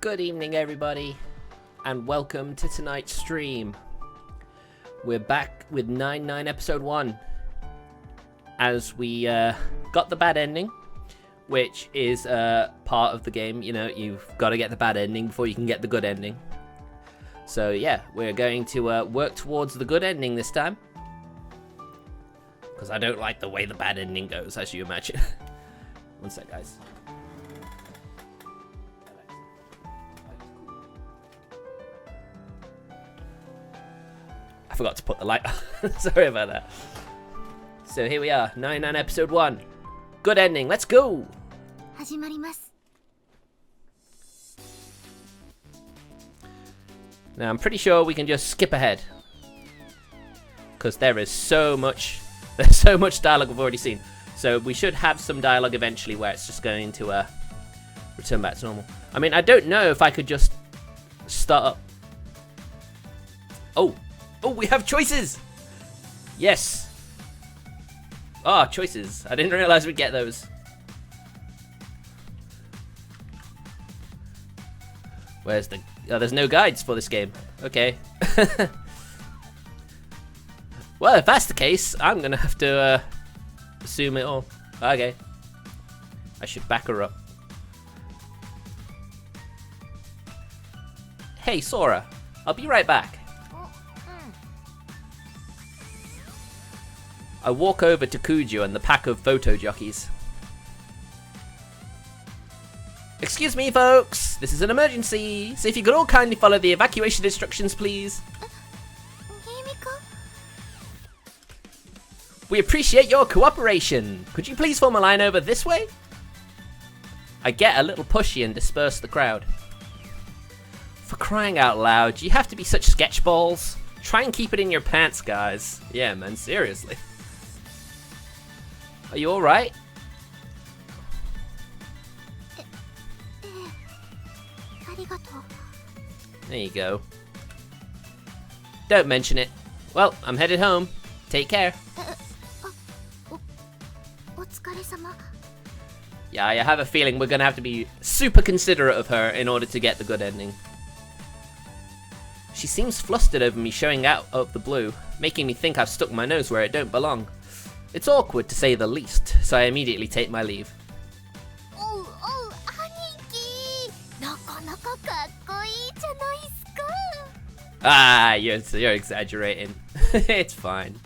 Good evening, everybody, and welcome to tonight's stream. We're back with 9-9 episode 1, as we got the bad ending, which is part of the game. You know, you've got to get the bad ending before you can get the good ending. So yeah, we're going to work towards the good ending this time, because I don't like the way the bad ending goes, as you imagine. One sec, guys. I forgot to put the light on. Sorry about that. So here we are, 9-9 episode 1. Good ending, let's go! Now I'm pretty sure we can just skip ahead, because there is so much dialogue we've already seen. So we should have some dialogue eventually where it's just going to return back to normal. I mean, I don't know if I could just start up. Oh, we have choices! Yes! Ah, choices. I didn't realize we'd get those. Where's the... Oh, there's no guides for this game. Okay. Well, if that's the case, I'm gonna have to assume it all. Okay. I should back her up. Hey, Sora. I'll be right back. I walk over to Kuju and the pack of photo jockeys. Excuse me, folks. This is an emergency. So if you could all kindly follow the evacuation instructions, please. We appreciate your cooperation. Could you please form a line over this way? I get a little pushy and disperse the crowd. For crying out loud, do you have to be such sketchballs? Try and keep it in your pants, guys. Yeah, man, seriously. Are you alright? There you go. Don't mention it. Well, I'm headed home. Take care. Yeah, I have a feeling we're gonna have to be super considerate of her in order to get the good ending. She seems flustered over me showing out of the blue, making me think I've stuck my nose where it don't belong. It's awkward to say the least, so I immediately take my leave. Ah, you're exaggerating. It's fine.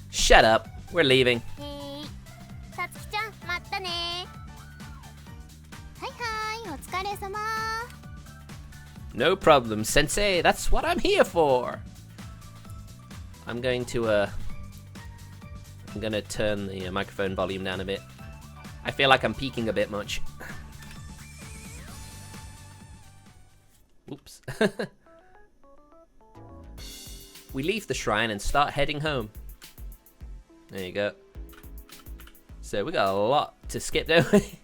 Shut up. We're leaving. No problem, Sensei. That's what I'm here for. I'm going to turn the microphone volume down a bit. I feel like I'm peaking a bit much. Oops. We leave the shrine and start heading home. There you go. So we got a lot to skip, don't we?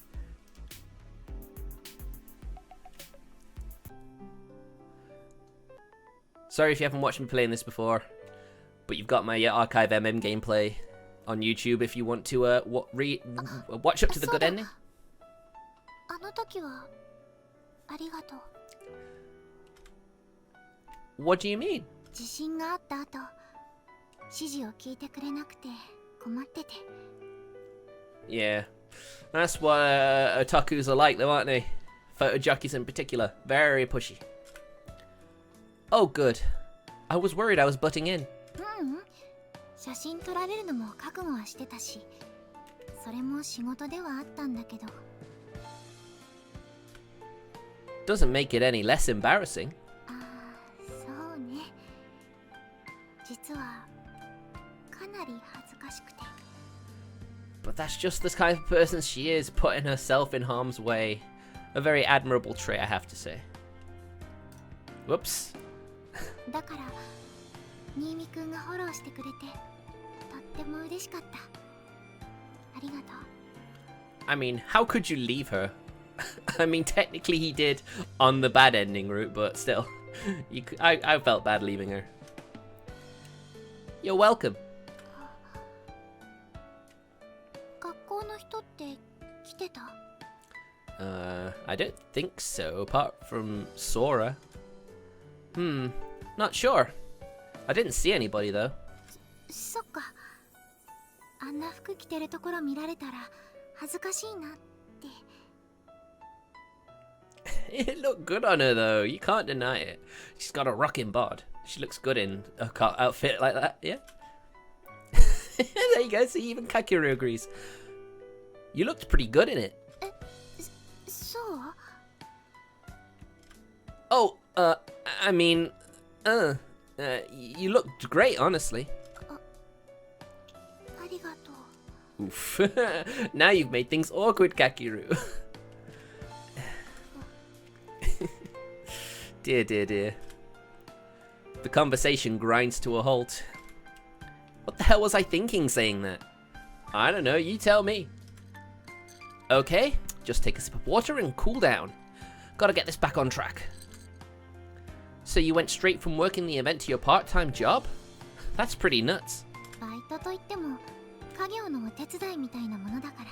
Sorry if you haven't watched me playing this before, but you've got my archive EmEmGameplay on YouTube if you want to watch up to the good ending. What do you mean? Yeah, that's what otakus are like though, aren't they? Photo jockeys in particular. Very pushy. Oh good. I was worried I was butting in. Doesn't make it any less embarrassing. But that's just the kind of person she is, putting herself in harm's way. A very admirable trait, I have to say. Whoops. I mean, how could you leave her? I mean, technically he did on the bad ending route, but still. I felt bad leaving her. You're welcome. I don't think so, apart from Sora. Not sure. I didn't see anybody though. そっか。あんな服着てるところ見られたら恥ずかしいなって。It looked good on her though, you can't deny it. She's got a rocking bod. She looks good in a outfit like that, yeah? There you go, see, even Kakeru agrees. You looked pretty good in it. そう？ Oh, I mean, you looked great, honestly. ありがとう。 Oof. Now you've made things awkward, Kakeru. Dear, dear, dear. The conversation grinds to a halt. What the hell was I thinking saying that? I don't know, you tell me. Okay, just take a sip of water and cool down. Gotta get this back on track. So you went straight from working the event to your part-time job? That's pretty nuts. バイトといっても家業のお手伝いみたいなものだから。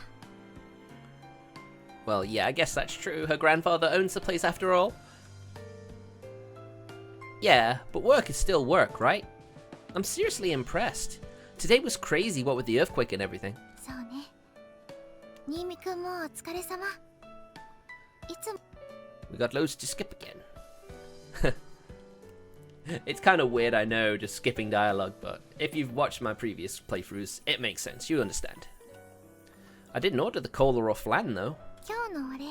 Well, yeah, I guess that's true. Her grandfather owns the place after all. Yeah, but work is still work, right? I'm seriously impressed. Today was crazy, what with the earthquake and everything. そうね。新見くんもお疲れ様。いつも We got loads to skip again. It's kind of weird, I know, just skipping dialogue, but if you've watched my previous playthroughs, it makes sense, you understand. I didn't order the cola or flan, though. 今日のお礼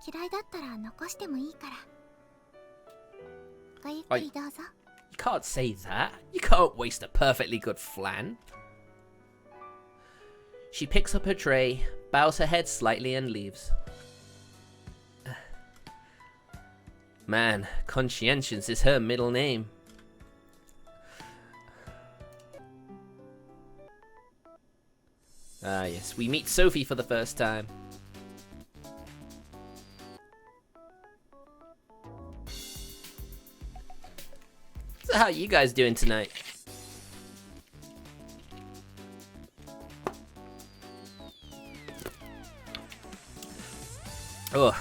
嫌いだったら残してもいいから。ごゆっくりどうぞ。 You can't say that. You can't waste a perfectly good flan. She picks up her tray, bows her head slightly and leaves. Man, conscientious is her middle name. Ah yes, we meet Sophie for the first time. So how are you guys doing tonight? Oh,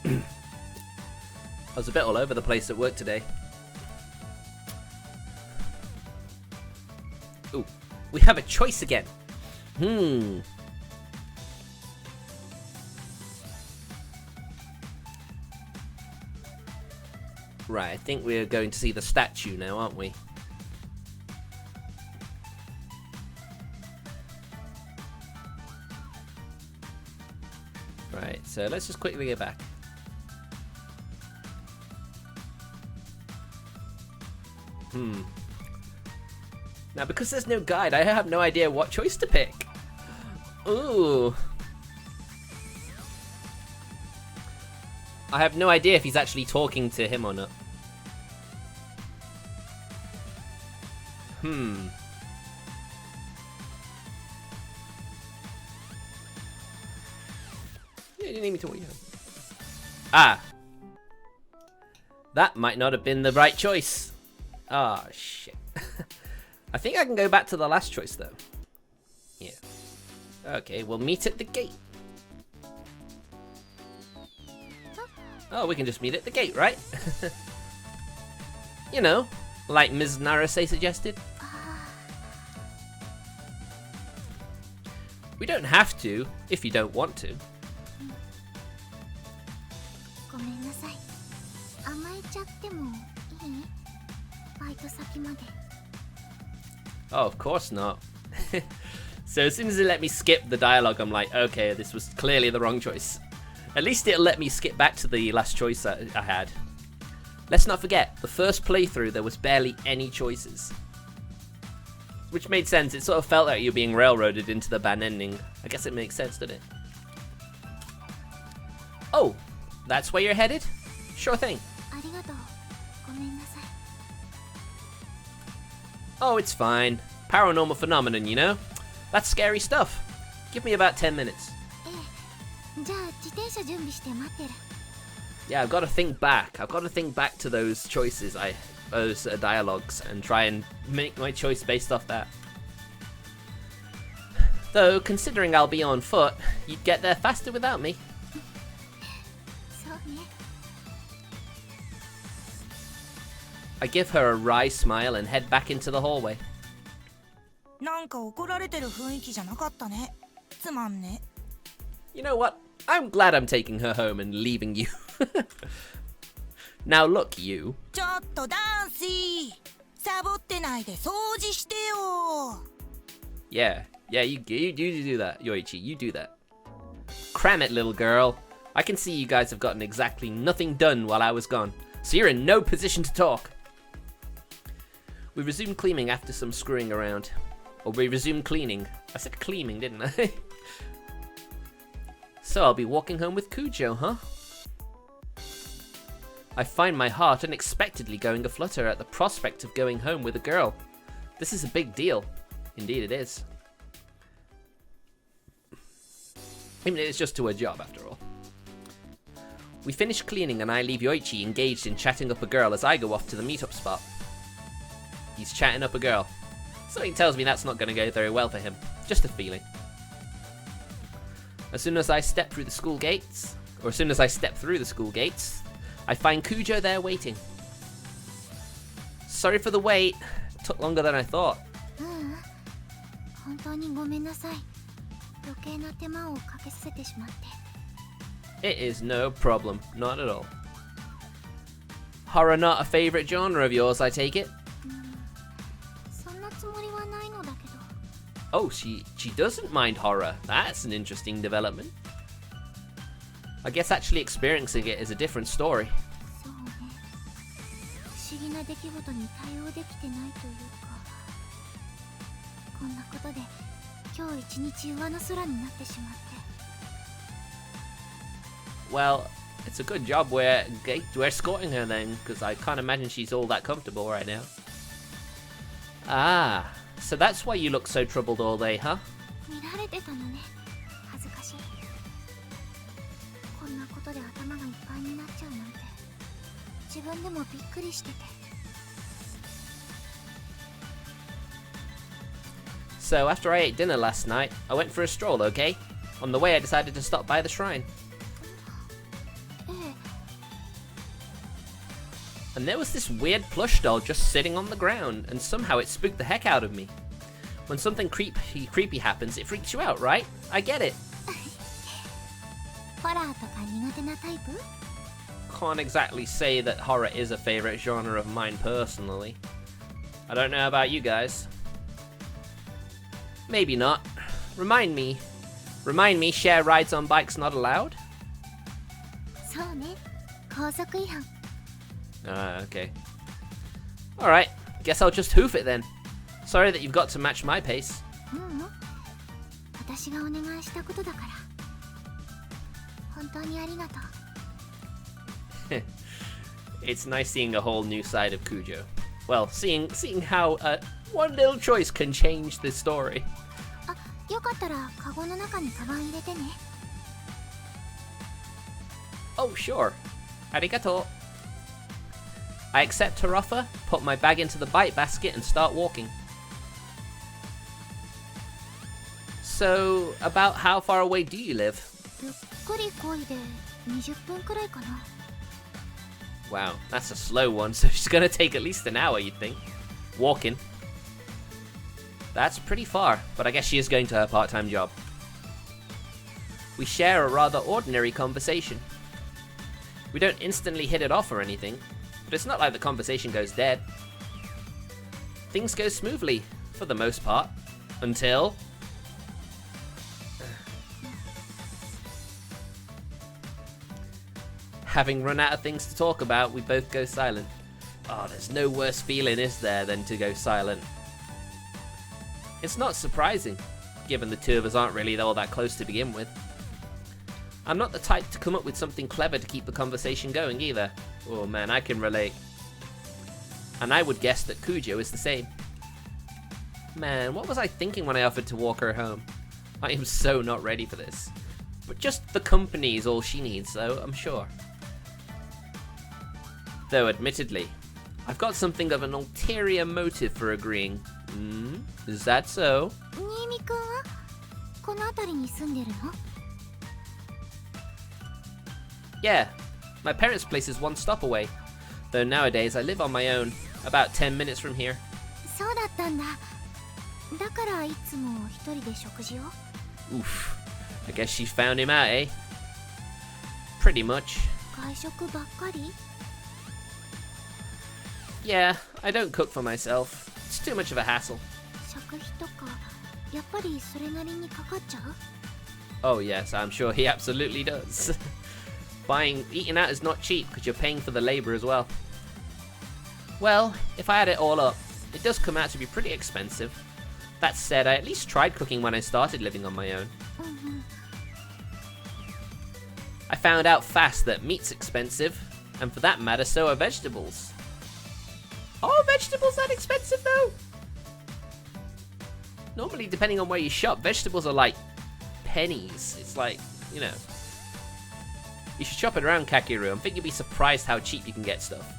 I was a bit all over the place at work today. Ooh, we have a choice again. Right, I think we're going to see the statue now, aren't we? Right, so let's just quickly go back. Now, because there's no guide, I have no idea what choice to pick. Ooh. I have no idea if he's actually talking to him or not. You didn't need me to what you have. Ah. That might not have been the right choice. Ah, shit. I think I can go back to the last choice, though. Yeah. Okay, we'll meet at the gate. Oh, we can just meet at the gate, right? You know, like Ms. Narase suggested. We don't have to, if you don't want to. ごめんなさい。甘えちゃってもいい？バイト先まで。 Oh, of course not. So as soon as it let me skip the dialogue, I'm like, okay, this was clearly the wrong choice. At least it'll let me skip back to the last choice that I had. Let's not forget, the first playthrough there was barely any choices. Which made sense, it sort of felt like you're being railroaded into the bad ending. I guess it makes sense, didn't it? Oh, that's where you're headed? Sure thing. ありがとう。ごめんなさい。 Oh, it's fine. Paranormal phenomenon, you know? That's scary stuff. Give me about 10 minutes. じゃあ自転車準備して待ってる。 Yeah, I've got to think back. I've got to think back to those choices, those dialogues, and try and make my choice based off that. Though, considering I'll be on foot, you'd get there faster without me. I give her a wry smile and head back into the hallway. なんか怒られてる雰囲気じゃなかったね。つまんね。You know what? I'm glad I'm taking her home and leaving you. Now look, you. ちょっとダンシー。サボってないで掃除してよ。Yeah, you do that, Yoichi. You do that. Cram it, little girl. I can see you guys have gotten exactly nothing done while I was gone, so you're in no position to talk. We resumed cleaning after some screwing around. Or we resumed cleaning. I said cleaning, didn't I? So I'll be walking home with Kujo, huh? I find my heart unexpectedly going aflutter at the prospect of going home with a girl. This is a big deal. Indeed it is. I mean, it's just to a job, after all. We finish cleaning and I leave Yoichi engaged in chatting up a girl as I go off to the meetup spot. He's chatting up a girl. Something tells me that's not going to go very well for him. Just a feeling. As soon as I step through the school gates, I find Kujo there waiting. Sorry for the wait. It took longer than I thought. 本当にごめんなさい。余計な手間をかけさせてしまって。It is no problem, not at all. Horror not a favorite genre of yours, I take it? そんなつもりはないのだけど。Oh, she doesn't mind horror. That's an interesting development. I guess actually experiencing it is a different story. そうね。不思議な出来事に対応できてないというか。こんなことで今日一日上の空になってしまって。Well, it's a good job we're escorting her then, because I can't imagine she's all that comfortable right now. Ah, so that's why you look so troubled all day, huh? 見られてたのね。恥ずかしい。こんなことで頭がいっぱいになっちゃうなんて。自分でもびっくりしてて。So after I ate dinner last night, I went for a stroll, okay? On the way I decided to stop by the shrine. ええ。 And there was this weird plush doll just sitting on the ground, and somehow it spooked the heck out of me. When something creepy happens, it freaks you out, right? I get it. ホラーとか苦手なタイプ？ Can't exactly say that horror is a favorite genre of mine personally. I don't know about you guys. Maybe not. Remind me, share rides on bikes not allowed? そうね。高速違反。Okay. Alright, guess I'll just hoof it then. Sorry that you've got to match my pace. ううん。私がお願いしたことだから。本当にありがとう。It's nice seeing a whole new side of Kujo. Well, seeing how one little choice can change the story. あ、よかったらカゴの中にカバン入れてね。Oh, sure. Arigato. I accept her offer, put my bag into the bike basket and start walking. So, about how far away do you live? ゆっくり漕いで20分くらいかな。Wow, that's a slow one, so she's gonna take at least an hour, you'd think. Walking. That's pretty far, but I guess she is going to her part-time job. We share a rather ordinary conversation. We don't instantly hit it off or anything, but it's not like the conversation goes dead. Things go smoothly, for the most part, until... Having run out of things to talk about, we both go silent. Oh, there's no worse feeling, is there, than to go silent. It's not surprising, given the two of us aren't really all that close to begin with. I'm not the type to come up with something clever to keep the conversation going either. Oh man, I can relate. And I would guess that Kujo is the same. Man, what was I thinking when I offered to walk her home? I am so not ready for this. But just the company is all she needs, though, I'm sure. Though, admittedly, I've got something of an ulterior motive for agreeing. Is that so? 新見くんはこの辺りに住んでるの？ Yeah, My parents' place is one stop away. Though nowadays I live on my own, about 10 minutes from here. そうだったんだ。だからいつも一人で食事を Oof. I guess she found him out, eh? Pretty much. 外食ばっかり Yeah, I don't cook for myself. It's too much of a hassle. 食費とかやっぱりそれなりにかかっちゃう Oh yes, I'm sure he absolutely does. Eating out is not cheap because you're paying for the labor as well. Well, if I add it all up, it does come out to be pretty expensive. That said, I at least tried cooking when I started living on my own. うんうん I found out fast that meat's expensive, and for that matter, so are vegetables. Are vegetables that expensive though? Normally, depending on where you shop, vegetables are like pennies. It's like, you know. You should shop it around Kakiru. I think you'd be surprised how cheap you can get stuff.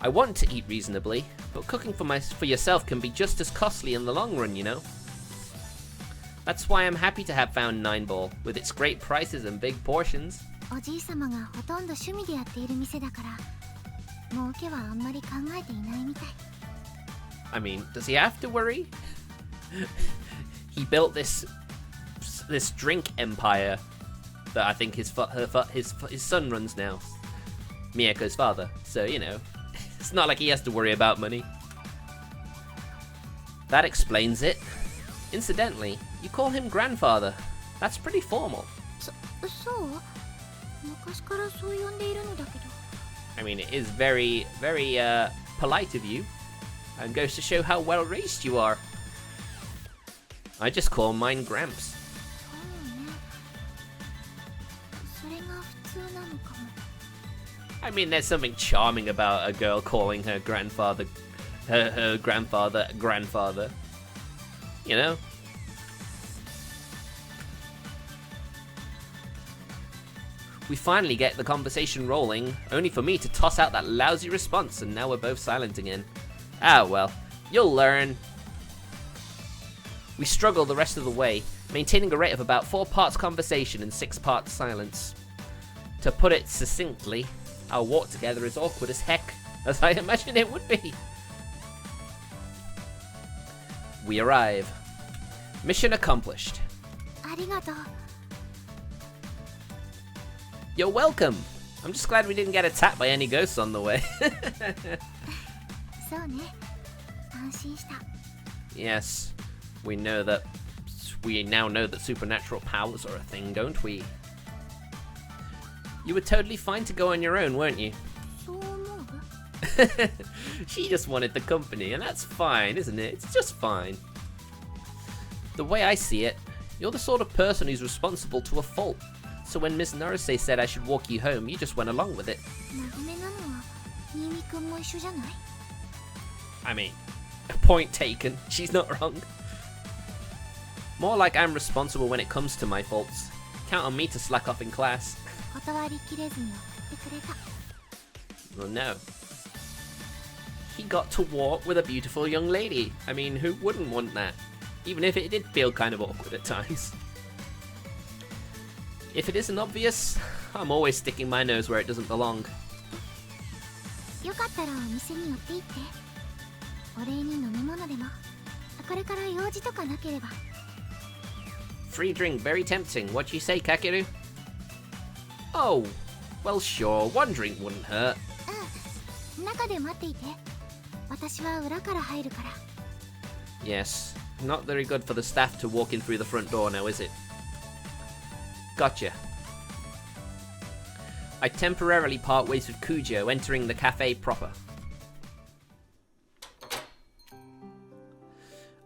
I want to eat reasonably, but cooking for yourself can be just as costly in the long run, you know? That's why I'm happy to have found 9-Ball, with its great prices and big portions. おじいさまがほとんど趣味でやっている店だから儲けはあんまり考えていないみたい I mean, does he have to worry? He built this drink empire that I think his son runs now. Miyako's father. So, you know, it's not like he has to worry about money. That explains it. Incidentally, you call him grandfather. That's pretty formal. そう昔からそう呼んでいるのだけど I mean, it is very, very polite of you, and goes to show how well raised you are. I just call mine Gramps. そうねそれが普通なのかも I mean, there's something charming about a girl calling her grandfather, her grandfather, grandfather. You know? We finally get the conversation rolling, only for me to toss out that lousy response, and now we're both silent again. Ah well, you'll learn. We struggle the rest of the way, maintaining a rate of about 4 parts conversation and 6 parts silence. To put it succinctly, our walk together is awkward as heck, as I imagine it would be. We arrive. Mission accomplished. ありがとう You're welcome. I'm just glad we didn't get attacked by any ghosts on the way. そうね安心した Yes, we now know that supernatural powers are a thing, don't we? You were totally fine to go on your own, weren't you? そう思う She just wanted the company, and that's fine, isn't it? It's just fine. The way I see it, you're the sort of person who's responsible to a fault. So when Miss Naruse said I should walk you home, you just went along with it. 真面目なのは新見くんも一緒じゃない I mean, point taken. She's not wrong. More like I'm responsible when it comes to my faults. Count on me to slack off in class. 断りきれずに送ってくれた Well, no. He got to walk with a beautiful young lady. I mean, who wouldn't want that? Even if it did feel kind of awkward at times. If it isn't obvious, I'm always sticking my nose where it doesn't belong. よかったらお店に寄っていってお礼に飲み物でもこれから用事とかなければ Free drink, very tempting. What do you say, Kakeru? Oh, well sure, one drink wouldn't hurt. うん中で待っていて私は裏から入るから Yes, not very good for the staff to walk in through the front door now, is it? Gotcha. I temporarily part ways with Kujo, entering the cafe proper.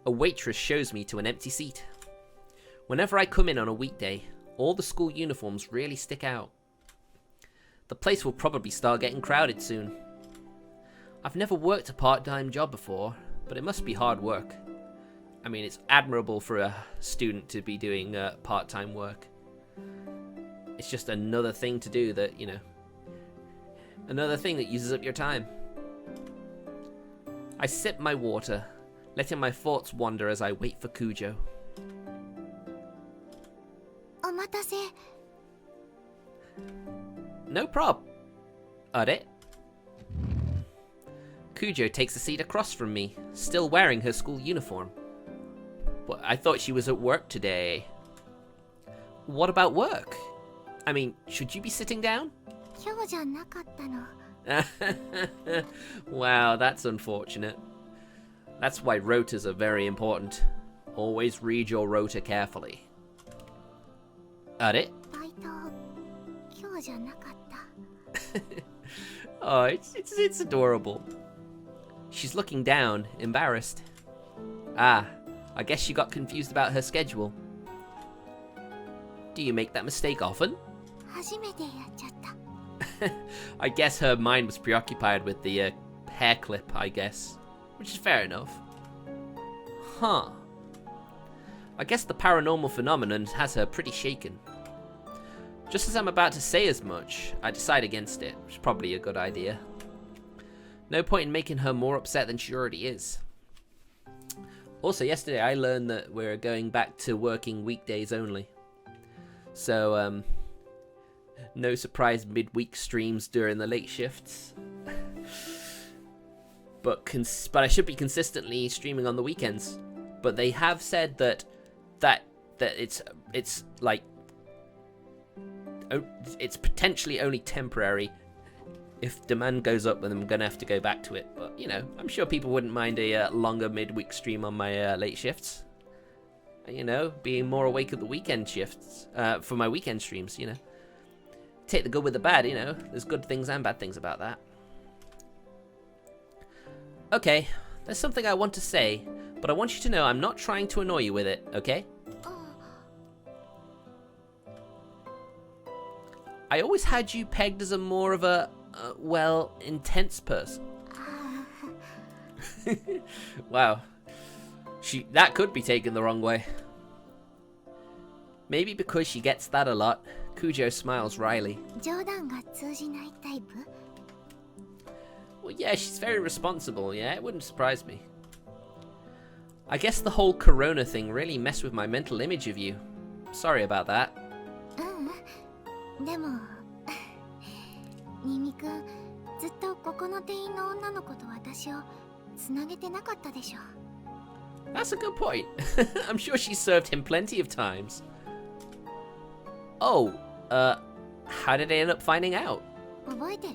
A waitress shows me to an empty seat. Whenever I come in on a weekday, all the school uniforms really stick out. The place will probably start getting crowded soon. I've never worked a part-time job before, but it must be hard work. I mean, it's admirable for a student to be doing part-time work. It's just another thing to do that, you know, another thing that uses up your time. I sip my water, letting my thoughts wander as I wait for Kujo. あお待たせ。 No prob. Are Kujo takes a seat across from me, still wearing her school uniform. But I thought she was at work today. What about work? I mean, should you be sitting down? 今日じゃなかったの。 Wow, that's unfortunate. That's why rotas are very important. Always read your rota carefully. Are バイト、今日じゃなかった。 Oh, it's adorable. She's looking down, embarrassed. Ah, I guess she got confused about her schedule. Do you make that mistake often? 初めてやっちゃった。 I guess her mind was preoccupied with the hair clip, I guess. Which is fair enough. Huh. I guess the paranormal phenomenon has her pretty shaken. Just as I'm about to say as much, I decide against it, which is probably a good idea. No point in making her more upset than she already is. Also, yesterday I learned that we're going back to working weekdays only. So, no surprise midweek streams during the late shifts. But I should be consistently streaming on the weekends. But they have said that it's like it's potentially only temporary. If demand goes up, then I'm gonna have to go back to it. But you know, I'm sure people wouldn't mind a longer midweek stream on my late shifts. You know, being more awake at the weekend shifts for my weekend streams. You know, take the good with the bad. You know, there's good things and bad things about that. Okay, there's something I want to say, but I want you to know I'm not trying to annoy you with it. Okay? I always had you pegged as a more of a, well, intense person. Wow. That could be taken the wrong way. Maybe because she gets that a lot, Kujo smiles wryly. 冗談が通じないタイプ? Well, yeah, she's very responsible, yeah, it wouldn't surprise me. I guess the whole corona thing really messed with my mental image of you. Sorry about that. でも、ニミ君、ずっとここの店員の女の子と私をつなげてなかったでしょ。 That's a good point. I'm sure she served him plenty of times. Oh, how did they end up finding out? 覚えてる？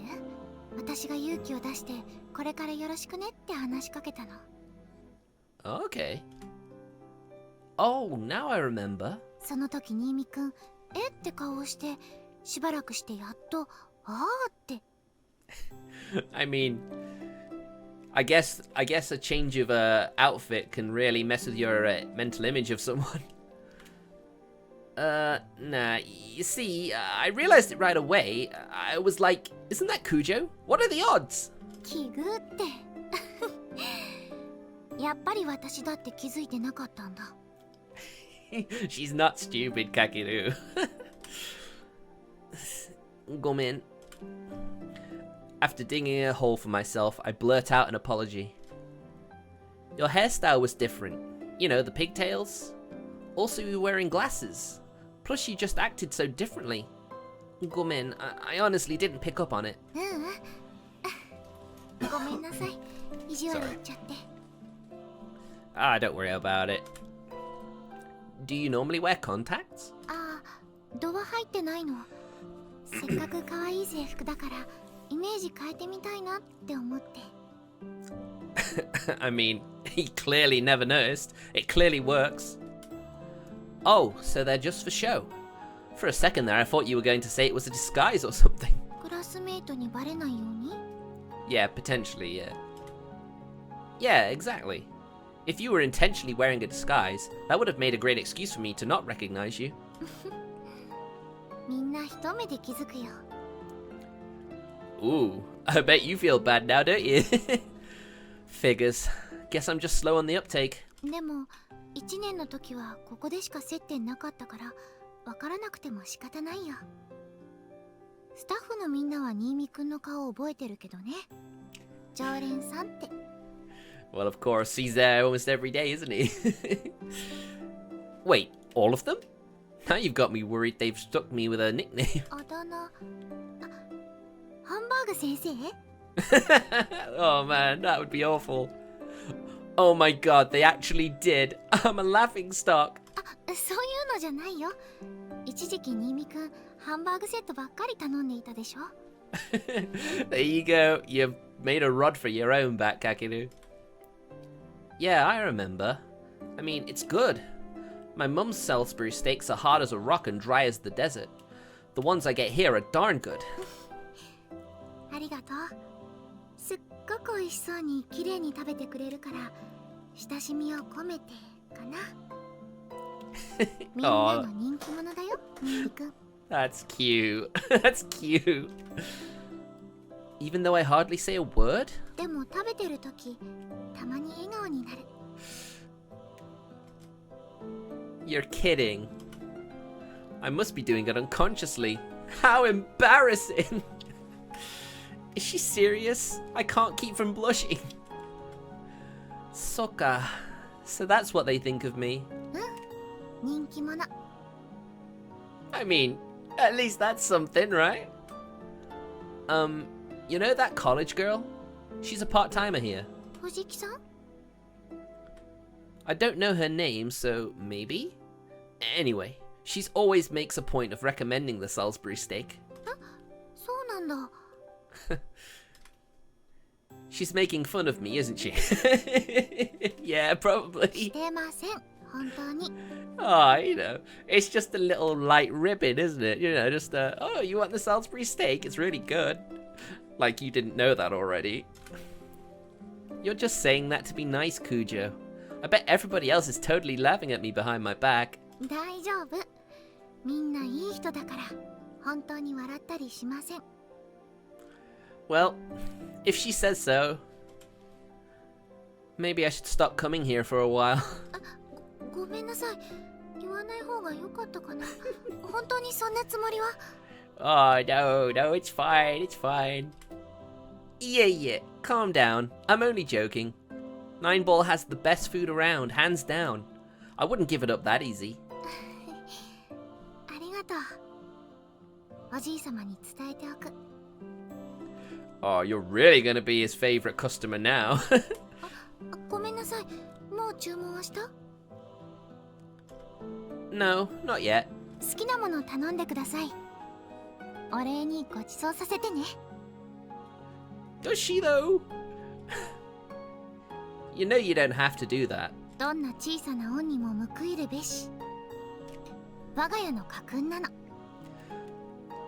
私が勇気を出してこれからよろしくねって話しかけたの。 Okay. Oh, now I remember. その時ニミ君、えって顔をしてしばらくしてやっとあーって。I mean, I guess a change of outfit can really mess with your mental image of someone. Nah, you see, I realized it right away. I was like, isn't that Kujo? What are the odds? 奇遇って。やっぱり私だって気づいてなかったんだ。She's not stupid, Kakeru. Gomen. After digging a hole for myself, I blurt out an apology. Your hairstyle was different. You know, the pigtails. Also, you were wearing glasses. Plus, you just acted so differently. Gomen, I honestly didn't pick up on it. ごめんなさい。意地悪言っちゃって。 Ah, don't worry about it. Do you normally wear contacts? ああ、度は入ってないの。せっかく可愛い制服だから、イメージ変えてみたいなって思って。I mean, he clearly never noticed. It clearly works. Oh, so they're just for show. For a second there, I thought you were going to say it was a disguise or something. クラスメイトにバレないように? Yeah, potentially, yeah. Yeah, exactly. If you were intentionally wearing a disguise, that would have made a great excuse for me to not recognize you. みんな一目で気づくよ。 Ooh, I bet you feel bad now, don't you? Figures. Guess I'm just slow on the uptake. でも、1年の時はここでしか接点なかったから、わからなくても仕方ないよ。スタッフのみんなは新見くんの顔を覚えてるけどね。常連さんって。 Well, of course, he's there almost every day, isn't he? Wait, all of them? Now you've got me worried they've stuck me with a nickname. あだ名。あ、ハンバーグ先生？ Oh man, that would be awful. Oh my god, they actually did. I'm a laughing stock. あ、そういうのじゃないよ。一時期新見くん、ハンバーグセットばっかり頼んでいたでしょ。There you go. You've made a rod for your own back, Kakeru. Yeah, I remember. I mean, it's good. My mum's Salisbury steaks are hard as a rock and dry as the desert. The ones I get here are darn good. ありがとう。すっごく美味しそうに綺麗に食べてくれるから、親しみを込めてかな。みんなの人気者だよ、新見くん。That's cute. That's cute. Even though I hardly say a word? でも食べてるとき、たまに笑顔になる。You're kidding. I must be doing it unconsciously. How embarrassing! Is she serious? I can't keep from blushing. Soka. So that's what they think of me. うん、人気者。I mean, at least that's something, right? You know that college girl? She's a part-timer here. 藤木さん？ I don't know her name, so maybe? Anyway, she's always makes a point of recommending the Salisbury steak. そうなんだ。She's making fun of me, isn't she? Yeah, probably. してません、本当に。Oh, you know, it's just a little light ribbon, isn't it? You know, just oh, you want the Salisbury steak? It's really good. Like you didn't know that already. You're just saying that to be nice, Kujo. I bet everybody else is totally laughing at me behind my back. 大丈夫。みんないい人だから、本当に笑ったりしません。Well, if she says so, maybe I should stop coming here for a while. ごめんなさい。言わない方が良かったかな。本当にそんなつもりは。Oh, no, it's fine, it's fine. Yeah, calm down. I'm only joking. Nine Ball has the best food around, hands down. I wouldn't give it up that easy. ありがとう。おじいさまに伝えておく。Oh, you're really gonna be his favorite customer now. ごめんなさい。もう注文はした？ No, not yet. 好きなもの頼んでください。お礼にごちそうさせてね。Does she though? You know you don't have to do that. どんな小さな恩にも報いるべし。我が家の家訓なの。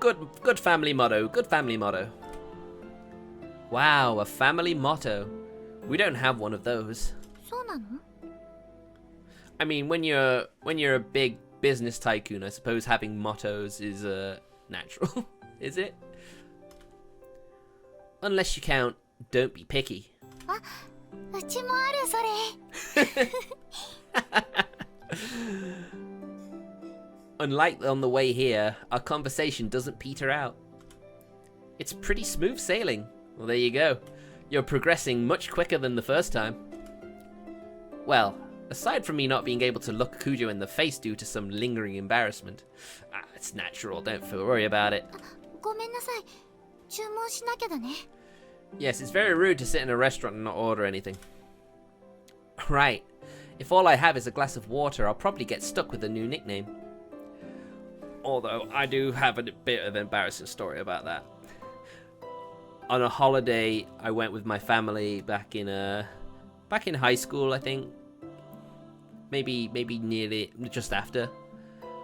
Good family motto, good family motto. Wow, a family motto. We don't have one of those. そうなの？ I mean, when you're a big business tycoon, I suppose having mottos is natural, is it? Unless you count, don't be picky. あ、うちもあるそれ。Unlike on the way here, our conversation doesn't peter out. It's pretty smooth sailing. Well, there you go. You're progressing much quicker than the first time. Well, aside from me not being able to look Kujo in the face due to some lingering embarrassment, it's natural, don't worry about it. ごめんなさい。注文しなきゃだね。Yes, it's very rude to sit in a restaurant and not order anything. Right. If all I have is a glass of water, I'll probably get stuck with a new nickname. Although, I do have a bit of an embarrassing story about that. On a holiday, I went with my family back in high school, I think. Maybe nearly just after,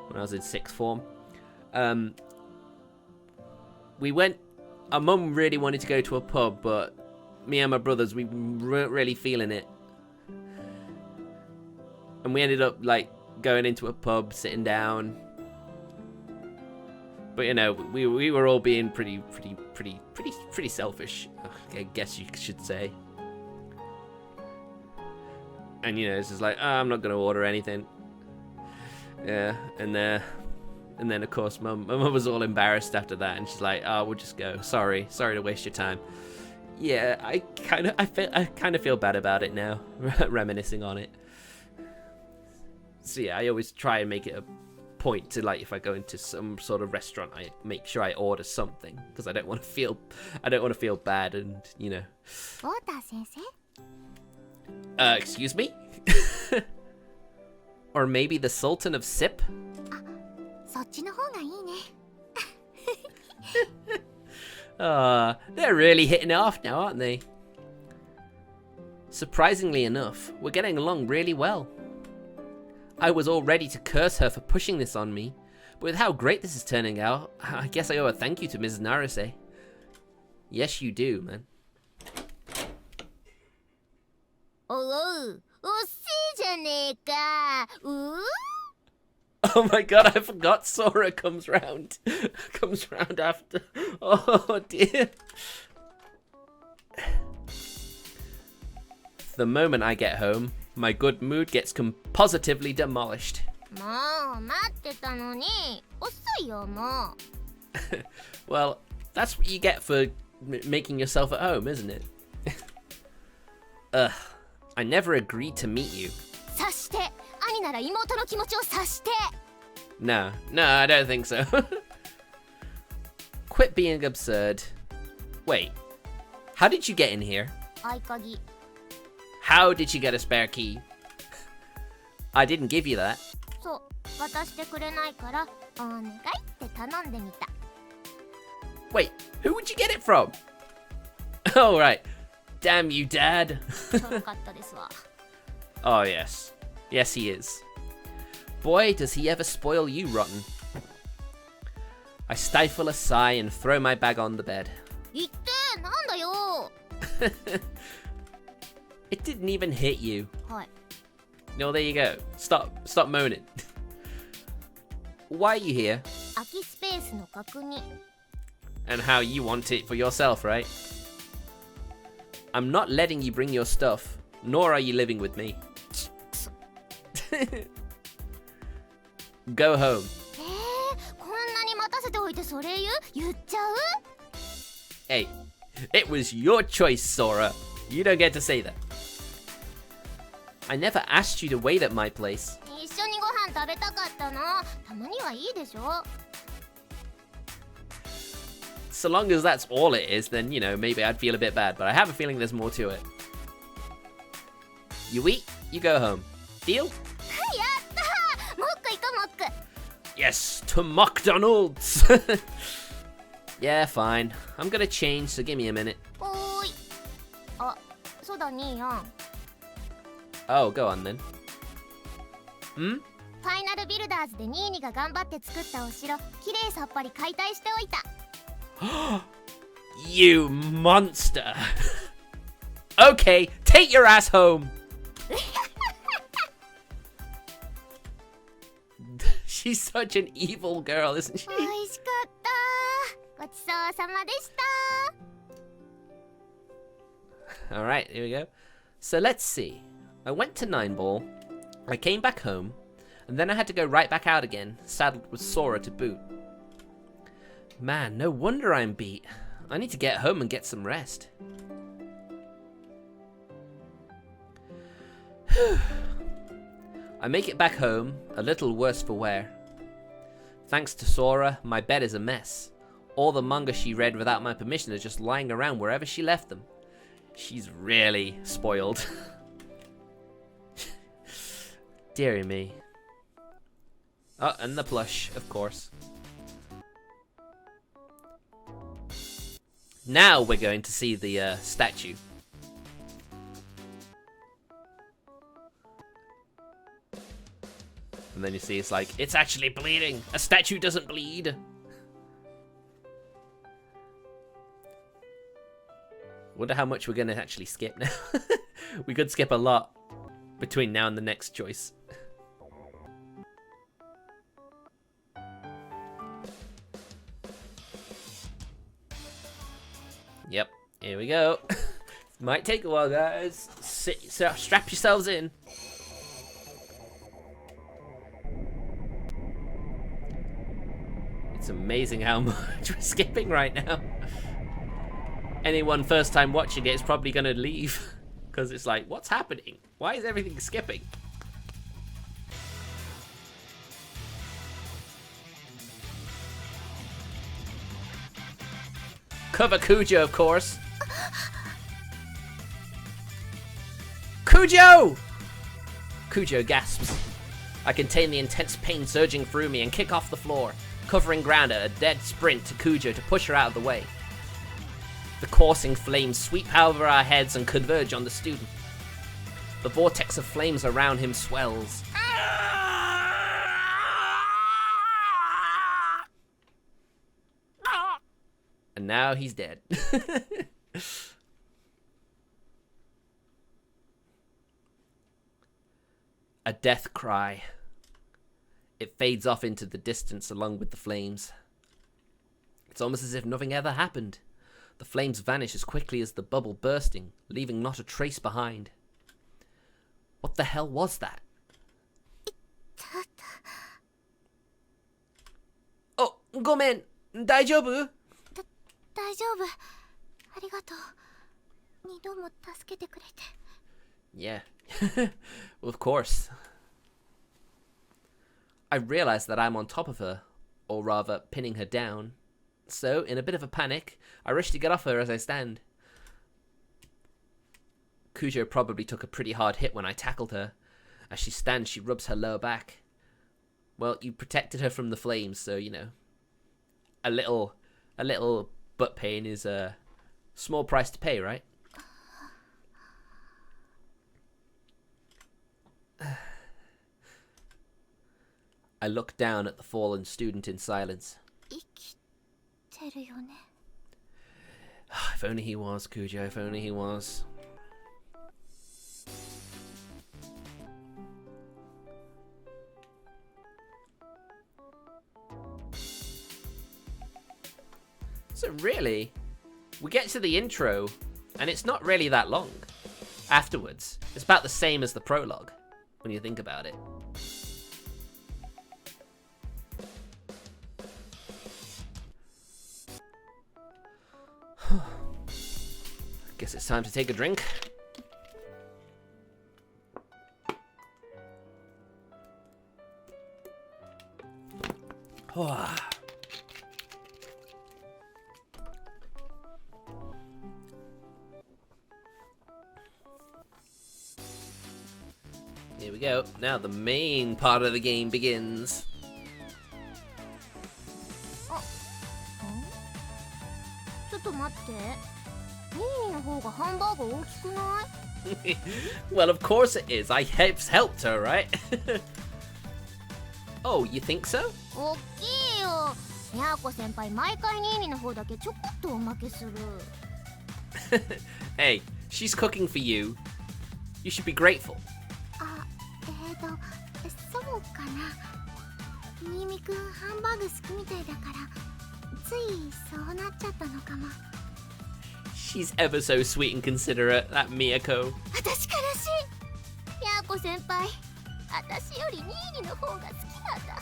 when I was in sixth form. We went. Our mum really wanted to go to a pub, but me and my brothers, we weren't really feeling it. And we ended up like going into a pub, sitting down. But you know, we were all being pretty selfish, I guess you should say. And you know, it's just like, oh, I'm not gonna order anything. Yeah, and then of course, my mum was all embarrassed after that, and she's like, "Oh, we'll just go. Sorry to waste your time." Yeah, I kind of feel bad about it now, reminiscing on it. So yeah, I always try and make it a point to, like, if I go into some sort of restaurant, I make sure I order something because I don't want to feel bad and, you know. ウォーター先生 Excuse me? Or maybe the Sultan of Sip? そっちの方がいいね They're really hitting it off now, aren't they? Surprisingly enough, we're getting along really well. I was all ready to curse her for pushing this on me, but with how great this is turning out, I guess I owe a thank you to Mrs. Naruse. Yes, you do, man. おうおっせえじゃねえか Oh my god, I forgot Sora comes round. Comes round after. Oh dear. The moment I get home, my good mood gets positively demolished. もう待ってたのに遅いよもう Well, that's what you get for making yourself at home, isn't it? Ugh, I never agreed to meet you. 察して兄なら妹の気持ちを察して No, I don't think so. Quit being absurd. Wait, how did you get in here? 合鍵 How did you get a spare key? I didn't give you that. そう渡してくれないからお願いって頼んでみた Wait, who would you get it from? Oh, right. Damn you, Dad. ちょろかったですわ Oh, yes. Yes, he is. Boy, does he ever spoil you rotten. I stifle a sigh and throw my bag on the bed. 言ってなんだよ It didn't even hit you. はい No, there you go. Stop moaning. Why are you here? 空きスペースの確認 And how you want it for yourself, right? I'm not letting you bring your stuff, nor are you living with me. Go home. こんなに待たせておいてそれ言っちゃう Hey, it was your choice, Sora. You don't get to say that. I never asked you to wait at my place. 一緒にご飯食べたかったのたまにはいいでしょ So long as that's all it is, then, you know, maybe I'd feel a bit bad, but I have a feeling there's more to it. You eat, you go home. Deal? やったーもう一個行こうもう一個 Yes, to McDonald's! Yeah, fine. I'm gonna change, so give me a minute. おーいあそうだ兄やん Oh, go on then. Hmm? ファイナルビルダーズでニーニが頑張って作ったお城きれいさっぱり解体しておいた You monster! Okay, take your ass home! She's such an evil girl, isn't she? 美味しかったごちそうさまでした Alright, here we go. So let's see. I went to 9-Ball, I came back home, and then I had to go right back out again, saddled with Sora to boot. Man, no wonder I'm beat. I need to get home and get some rest. I make it back home, a little worse for wear. Thanks to Sora, my bed is a mess. All the manga she read without my permission are just lying around wherever she left them. She's really spoiled. Deary me. Oh, and the plush, of course. Now we're going to see the statue. And then you see it's like, it's actually bleeding! A statue doesn't bleed! Wonder how much we're gonna actually skip now. We could skip a lot between now and the next choice. Yep, here we go. Might take a while, guys. Strap yourselves in. It's amazing how much we're skipping right now. Anyone first time watching it is probably going to leave. Because it's like, what's happening? Why is everything skipping? Cover Kujo, of course. Kujo! Kujo gasps. I contain the intense pain surging through me and kick off the floor, covering ground at a dead sprint to Kujo to push her out of the way. The coursing flames sweep over our heads and converge on the student. The vortex of flames around him swells. And now he's dead. A death cry. It fades off into the distance along with the flames. It's almost as if nothing ever happened. The flames vanish as quickly as the bubble bursting, leaving not a trace behind. What the hell was that? Oh, ごめん。大丈夫？大丈夫。ありがとう。二度も助けてくれて。Yeah. Well, of course. I realize that I'm on top of her, or rather, pinning her down. So, in a bit of a panic, I rush to get off her as I stand. Kujo probably took a pretty hard hit when I tackled her. As she stands, she rubs her lower back. Well, you protected her from the flames, so, you know. A little butt pain is a small price to pay, right? I look down at the fallen student in silence. If only he was, Kujo, if only he was. So really, we get to the intro, and it's not really that long. Afterwards, it's about the same as the prologue, when you think about it. Guess it's time to take a drink. Here we go. Now the main part of the game begins. ちょっと待って。ミーの方がハンバーグ大きくない？ Well, of course it is. I helped her, right? Oh, you think so? 大きいよ。みやこ先輩、毎回ニーニの方だけちょこっとおまけする。Hey, she's cooking for you. You should be grateful. あ、そうかな。新見くんハンバーグ好きみたいだから、ついそうなっちゃったのかも。She's ever so sweet and considerate, that Miyako. 私からしい。みやこ先輩、私よりニーニの方が好きなんだ。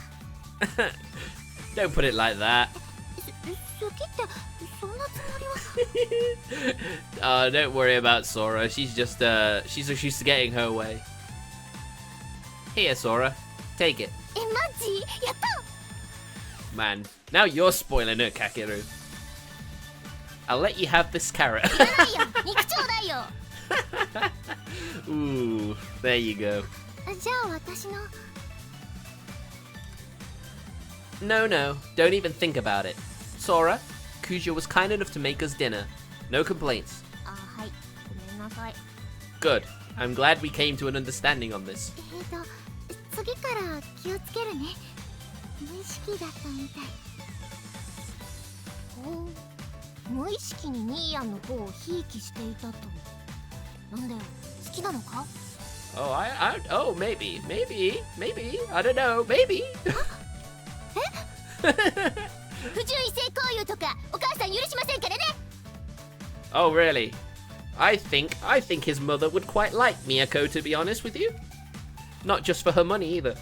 Don't put it like that. 好きってそんなつもりは。Don't worry about Sora. She's just she's used to getting her way. Here, Sora, take it. マジ？やった。Man, now you're spoiling it, Kakeru. I'll let you have this carrot. いらないよ。肉ちょうだいよ。Ooh, there you go. じゃあ私の。No, don't even think about it. Sora, Kujo was kind enough to make us dinner. No complaints. はい。ごめんなさい。Good. I'm glad we came to an understanding on this. 次から気をつけるね。無意識だったみたい。ほう、無意識にニーヤンの方をひいきしていたと。なんだよ、好きなのか？ Oh, maybe. I don't know, maybe. 不純異性行為とかお母さん許しませんからね。Oh, really? I think his mother would quite like Miyako, to be honest with you. Not just for her money either.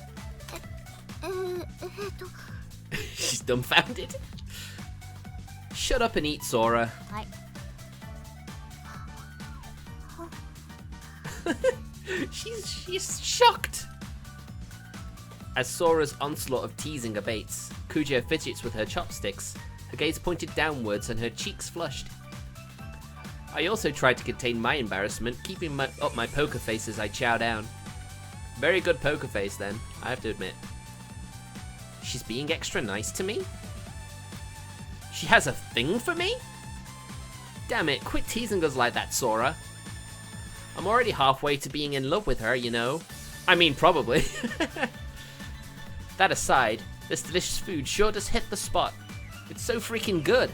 She's dumbfounded. Shut up and eat, Sora. はい。She's shocked. As Sora's onslaught of teasing abates, Kujo fidgets with her chopsticks, her gaze pointed downwards and her cheeks flushed. I also tried to contain my embarrassment, keeping up my poker face as I chow down. Very good poker face then, I have to admit. She's being extra nice to me? She has a thing for me? Damn it, quit teasing us like that, Sora. I'm already halfway to being in love with her, you know. I mean, probably. That aside, this delicious food sure does hit the spot. It's so freaking good.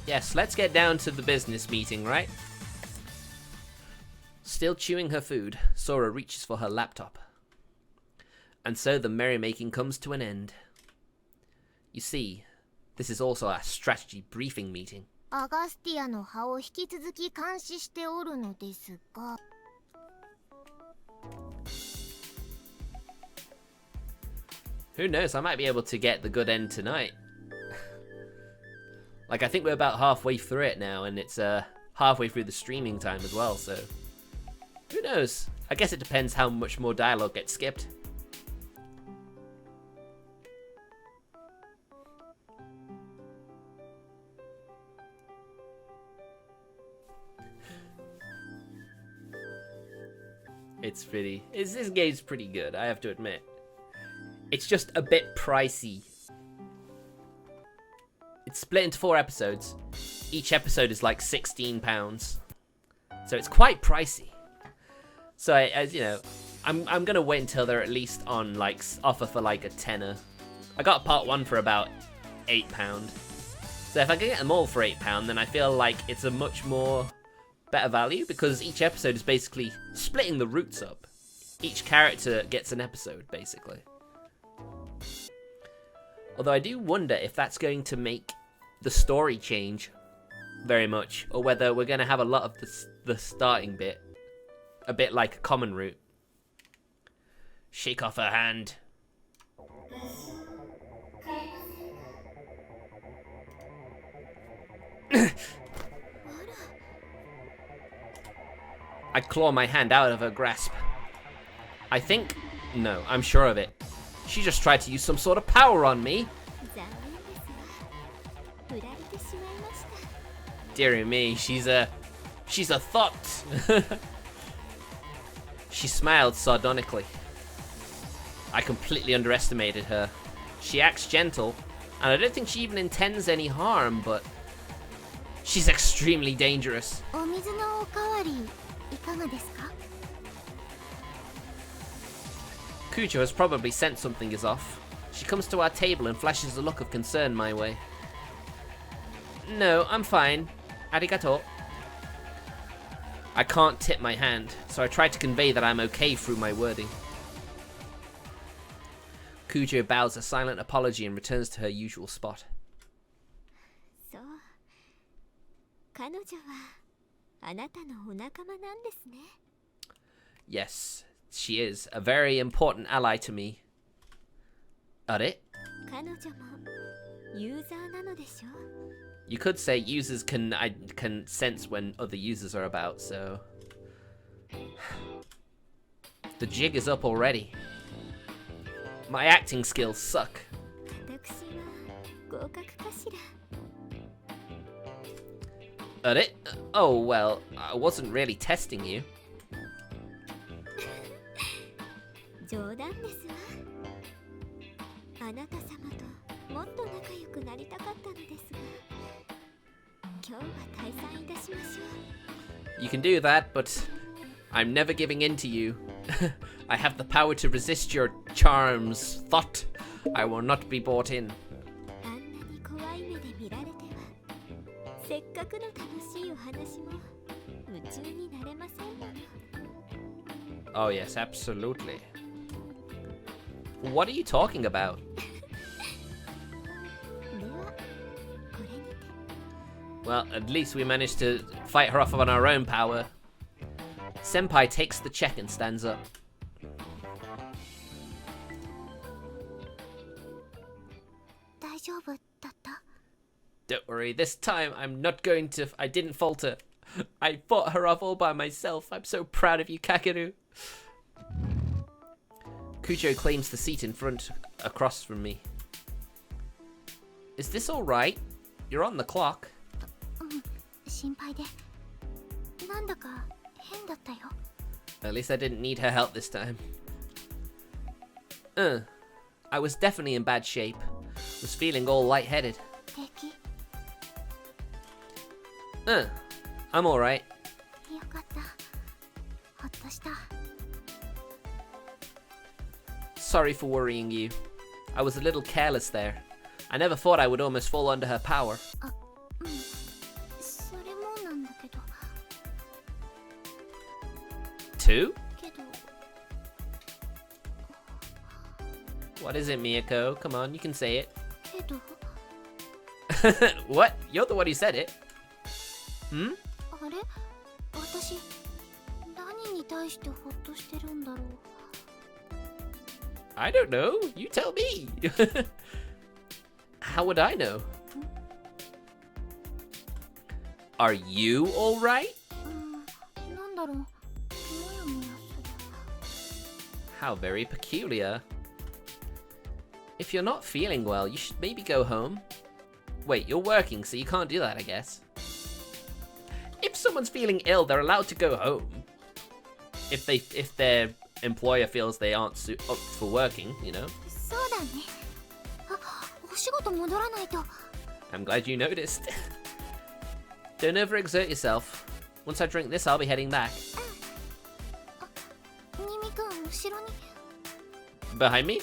Yes, let's get down to the business meeting, right? Still chewing her food, Sora reaches for her laptop. And so the merrymaking comes to an end. You see, this is also a strategy briefing meeting. アガスティアの葉を引き続き監視しておるのですが Who knows, I might be able to get the good end tonight. Like, I think we're about halfway through it now, and it's halfway through the streaming time as well, so... Who knows? I guess it depends how much more dialogue gets skipped. This game's pretty good, I have to admit. It's just a bit pricey. It's split into 4 episodes. Each episode is like £16. So it's quite pricey. So as you know, I'm gonna wait until they're at least on like offer for like a tenner. I got part 1 for about £8. So if I can get them all for £8, then I feel like it's a much more better value, because each episode is basically splitting the roots up. Each character gets an episode, basically. Although I do wonder if that's going to make the story change very much, or whether we're going to have a lot of the starting bit, a bit like a common route. Shake off her hand. I claw my hand out of her grasp. I think... No, I'm sure of it. She just tried to use some sort of power on me. Dear me, she's a thought. She smiled sardonically. I completely underestimated her. She acts gentle, and I don't think she even intends any harm, but she's extremely dangerous. お水のおかわりいかがですか Kujo has probably sensed something is off. She comes to our table and flashes a look of concern my way. No, I'm fine. Arigato. I can't tip my hand, so I try to convey that I'm okay through my wording. Kujo bows a silent apology and returns to her usual spot. そう彼女はあなたのお仲間なんですね Yes, she is a very important ally to me. あれ? 彼女もユーザーなのでしょ You could say users can sense when other users are about, so... The jig is up already. My acting skills suck. 私は合格かしら Oh, well, I wasn't really testing you. 冗談ですわあなた様ともっと仲良くなりたかったのですが今日は退散いたしましょう You can do that, but I'm never giving in to you. I have the power to resist your charms. Thought I will not be bought in. あんなに怖い目で見られてはせっかくの楽しいお話も夢中になれませんもの Oh yes, absolutely. What are you talking about? ではこれにて Well, at least we managed to fight her off on our own power. Senpai takes the check and stands up. 大丈夫だった Don't worry, this time I'm not going to... I didn't falter. I fought her off all by myself. I'm so proud of you, Kakeru. Kujo claims the seat in front across from me. Is this alright? You're on the clock. 心配でなんだか変だったよ。 At least I didn't need her help this time. I was definitely in bad shape. Was feeling all lightheaded. 敵 I'm alright. よかった。ほっとした。 Sorry for worrying you. I was a little careless there. I never thought I would almost fall under her power. それもなんだけど Two? けど What is it, Miyako? Come on, you can say it. けど What? You're the one who said it. あれ私何に対してほっとしてるんだろう I don't know. You tell me. How would I know? Are you alright? なんだろうもやもやする How very peculiar. If you're not feeling well, you should maybe go home. Wait, you're working, so you can't do that, I guess. If someone's feeling ill, they're allowed to go home. If their employer feels they aren't up for working, you know. そうだねあお仕事戻らないと I'm glad you noticed. Don't overexert yourself. Once I drink this, I'll be heading back. ニミくん後ろに Behind me?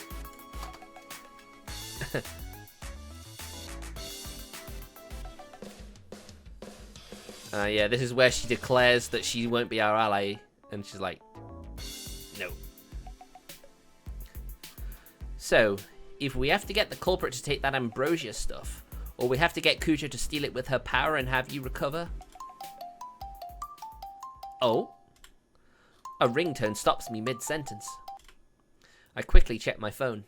Yeah, this is where she declares that she won't be our ally, and she's like, no. So, if we have to get the culprit to take that ambrosia stuff, or we have to get Kujo to steal it with her power and have you recover... Oh? A ringtone stops me mid-sentence. I quickly check my phone.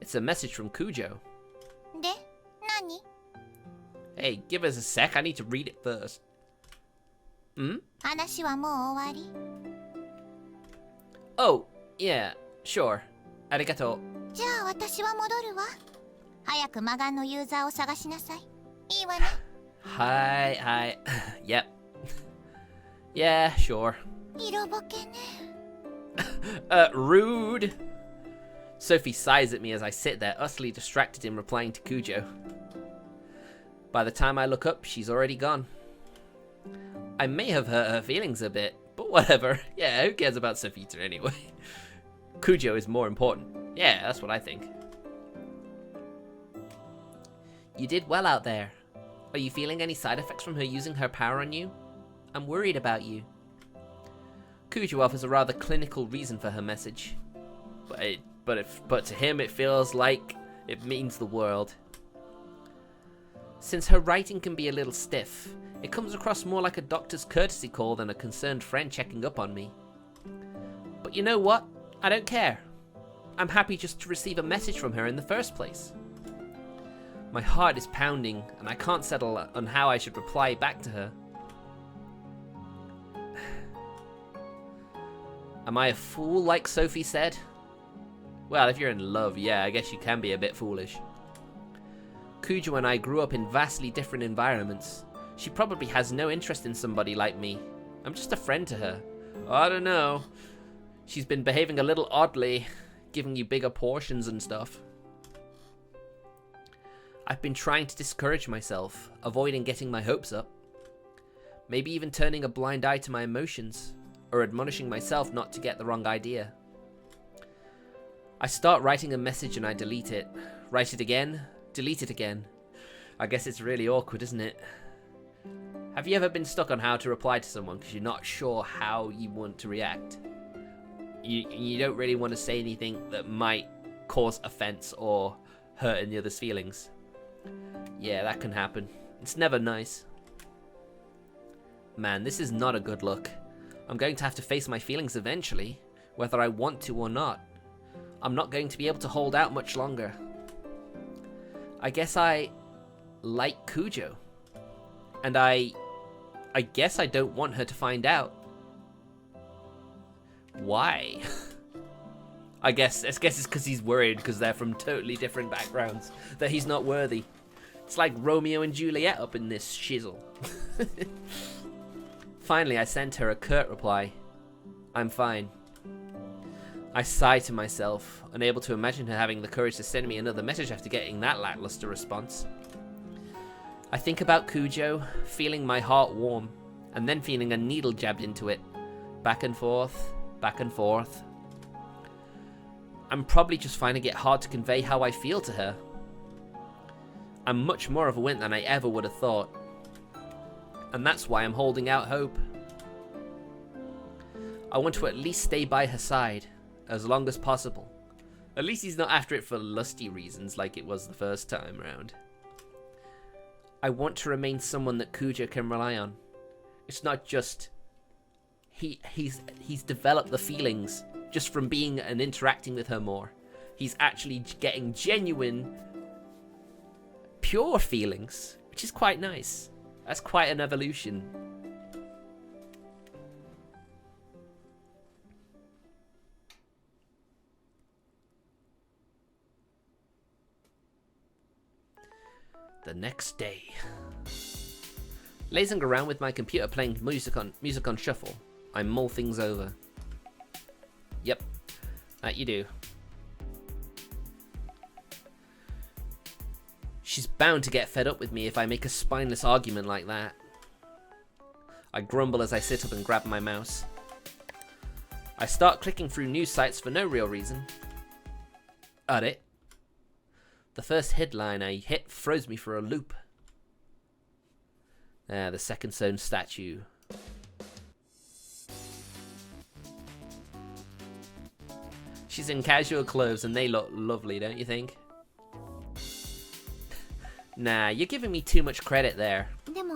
It's a message from Kujo. で何 Hey, give us a sec, I need to read it first. 話はもう終わり Oh, yeah, sure. Arigato. じゃあ私は戻るわ早く魔眼のユーザーを探しなさいいいわね Hi. Yep. Yeah, sure. 色ぼけね Rude. Sophie sighs at me as I sit there, utterly distracted in replying to Kujo. By the time I look up, she's already gone. I may have hurt her feelings a bit, but whatever. Yeah, who cares about Sophita anyway? Kujo is more important. Yeah, that's what I think. You did well out there. Are you feeling any side effects from her using her power on you? I'm worried about you. Kujo offers a rather clinical reason for her message. But to him it feels like it means the world. Since her writing can be a little stiff, it comes across more like a doctor's courtesy call than a concerned friend checking up on me. But you know what? I don't care. I'm happy just to receive a message from her in the first place. My heart is pounding, and I can't settle on how I should reply back to her. Am I a fool like Sophie said? Well, if you're in love, yeah, I guess you can be a bit foolish. Kujo and I grew up in vastly different environments. She probably has no interest in somebody like me. I'm just a friend to her. I don't know. She's been behaving a little oddly, giving you bigger portions and stuff. I've been trying to discourage myself, avoiding getting my hopes up. Maybe even turning a blind eye to my emotions, or admonishing myself not to get the wrong idea. I start writing a message and I delete it. Write it again, delete it again. I guess it's really awkward, isn't it? Have you ever been stuck on how to reply to someone because you're not sure how you want to react? You don't really want to say anything that might cause offense or hurt any other's feelings. Yeah, that can happen. It's never nice. Man, this is not a good look. I'm going to have to face my feelings eventually, whether I want to or not. I'm not going to be able to hold out much longer. I guess I like Kujo. And I guess I don't want her to find out. Why? I guess it's because he's worried because they're from totally different backgrounds, that he's not worthy. It's like Romeo and Juliet up in this shizzle. Finally, I sent her a curt reply. I'm fine. I sigh to myself, unable to imagine her having the courage to send me another message after getting that lackluster response. I think about Kujo, feeling my heart warm, and then feeling a needle jabbed into it. Back and forth, back and forth. I'm probably just finding it hard to convey how I feel to her. I'm much more of a wimp than I ever would have thought. And that's why I'm holding out hope. I want to at least stay by her side, as long as possible. At least he's not after it for lusty reasons like it was the first time round. I want to remain someone that Kujo can rely on. It's not just... He's developed the feelings just from being and interacting with her more. He's actually getting genuine, pure feelings, which is quite nice. That's quite an evolution. The next day. Lazing around with my computer playing music on shuffle, I mull things over. Yep, that you do. She's bound to get fed up with me if I make a spineless argument like that. I grumble as I sit up and grab my mouse. I start clicking through news sites for no real reason. At it. The first headline I hit throws me for a loop. The second stone statue. She's in casual clothes and they look lovely, don't you think? Nah, you're giving me too much credit there. でも、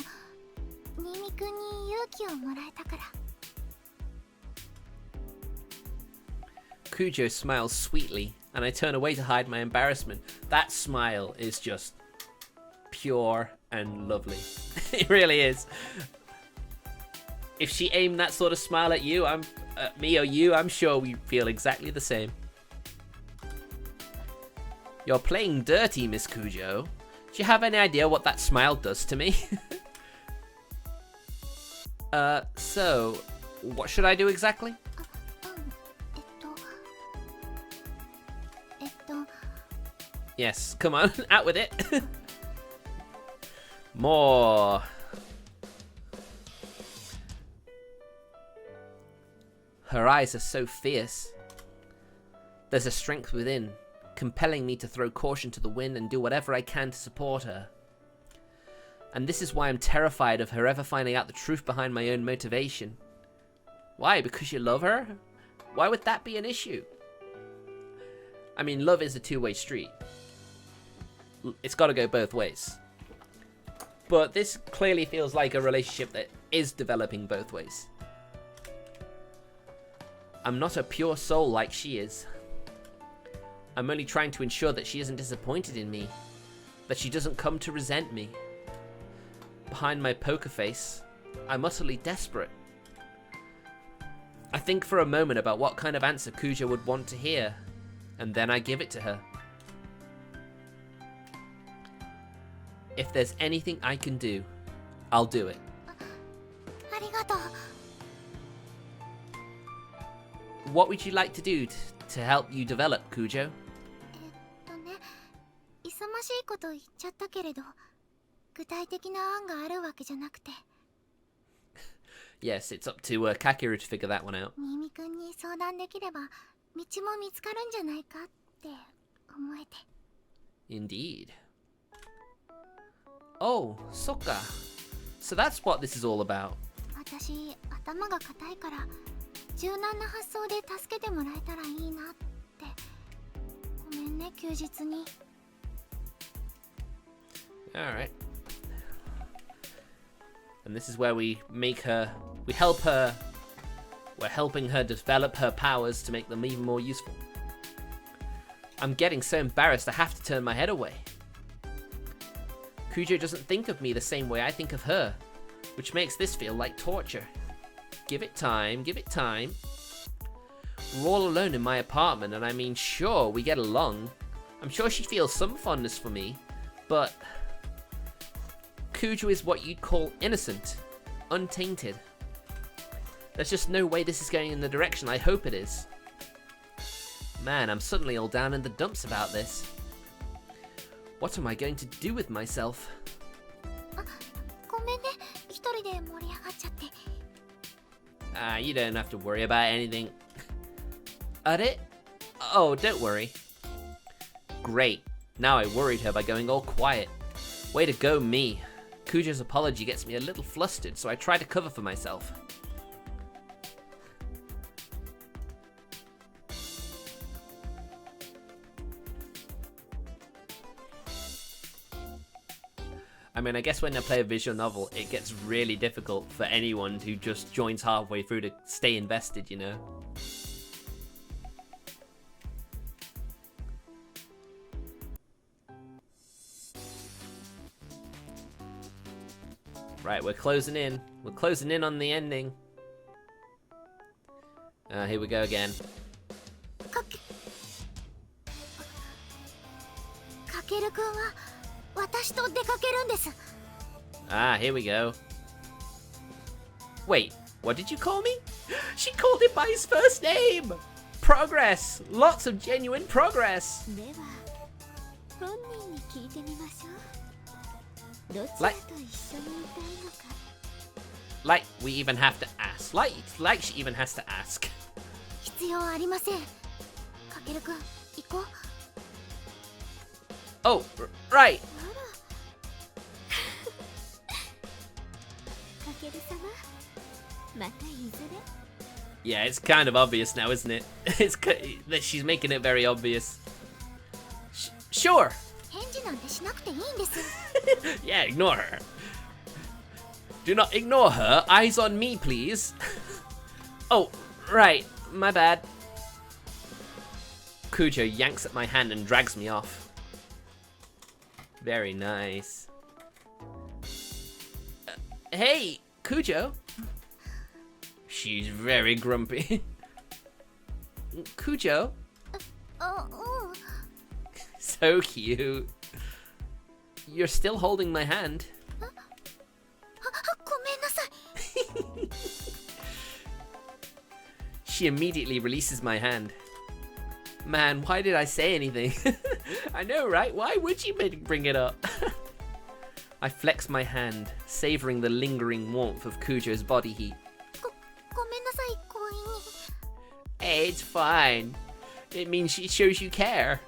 新見くんに勇気をもらえたから。 Kujo smiles sweetly, and I turn away to hide my embarrassment. That smile is just pure and lovely. It really is. If she aimed that sort of smile at you, me or you, I'm sure we feel exactly the same. You're playing dirty, Miss Kujo. Do you have any idea what that smile does to me? So, what should I do exactly? Yes, come on, out with it. More. Her eyes are so fierce. There's a strength within, compelling me to throw caution to the wind and do whatever I can to support her. And this is why I'm terrified of her ever finding out the truth behind my own motivation. Why? Because you love her? Why would that be an issue? I mean, love is a two-way street. It's got to go both ways. But this clearly feels like a relationship that is developing both ways. I'm not a pure soul like she is. I'm only trying to ensure that she isn't disappointed in me, that she doesn't come to resent me. Behind my poker face, I'm utterly desperate. I think for a moment about what kind of answer Kujo would want to hear, and then I give it to her. If there's anything I can do, I'll do it. ありがとう。 What would you like to do to help you develop, Kujo? 勇ましいこと言っちゃったけれど、具体的な案があるわけじゃなくて。 Yes, it's up to Kakeru to figure that one out. 新見くんに相談できれば、道も見つかるんじゃないかって思えて。 Indeed. Oh, Sokka. So that's what this is all about. 私、頭が固いから、柔軟な発想で助けてもらえたらいいなって。ごめんね、休日に。 Alright. And this is where we help her, we're helping her develop her powers to make them even more useful. I'm getting so embarrassed I have to turn my head away. Kujo doesn't think of me the same way I think of her, which makes this feel like torture. Give it time, give it time. We're all alone in my apartment, and I mean, sure, we get along. I'm sure she feels some fondness for me, but Kujo is what you'd call innocent, untainted. There's just no way this is going in the direction I hope it is. Man, I'm suddenly all down in the dumps about this. What am I going to do with myself? ごめんね、一人で盛り上がっちゃって。 You don't have to worry about anything. Are? Oh, don't worry. Great. Now I worried her by going all quiet. Way to go, me. Kujo's apology gets me a little flustered, so I try to cover for myself. I mean, I guess when I play a visual novel, it gets really difficult for anyone who just joins halfway through to stay invested, you know? Right, we're closing in. We're closing in on the ending. Here we go again. かけるくんは私と出かけるんです。 Ah, here we go. Wait, what did you call me? She called him by his first name! Progress! Lots of genuine progress! では本人に聞いてみましょう。どちらと一緒にいたいのか。 Like we even have to ask. Like she even has to ask. 必要ありません。かけるくん、行こう。 Oh, right. かける様、またいずれ。 Yeah, it's kind of obvious now, isn't it? It's that she's making it very obvious. Sure. 返事なんてしなくていいんです。 Yeah, ignore her. Do not ignore her. Eyes on me, please. Oh, right. My bad. Kujo yanks at my hand and drags me off. Very nice. Hey, Kujo. She's very grumpy. Kujo. あ、うん。 So cute. You're still holding my hand. ごめんなさい。 She immediately releases my hand. Man, why did I say anything? I know, right? Why would you bring it up? I flex my hand, savoring the lingering warmth of Kujo's body heat. ごめんなさい、強引に。 Hey, it's fine. It means she shows you care.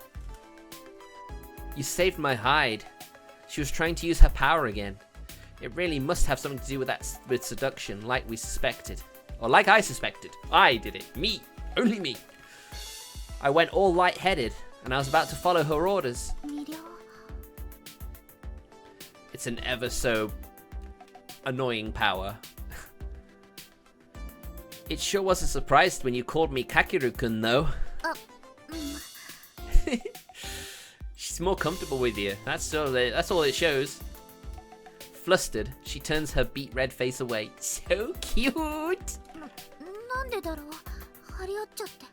You saved my hide. She was trying to use her power again. It really must have something to do with seduction, like we suspected. Or like I suspected. I did it. Me. Only me. I went all lightheaded, and I was about to follow her orders. 魅了。 It's an ever so annoying power. It sure was a surprise when you called me Kakeru-kun, though. あ、うん。 She's more comfortable with you. That's all it shows. Flustered, she turns her beet red face away. So cute! なんでだろう。張り合っちゃって。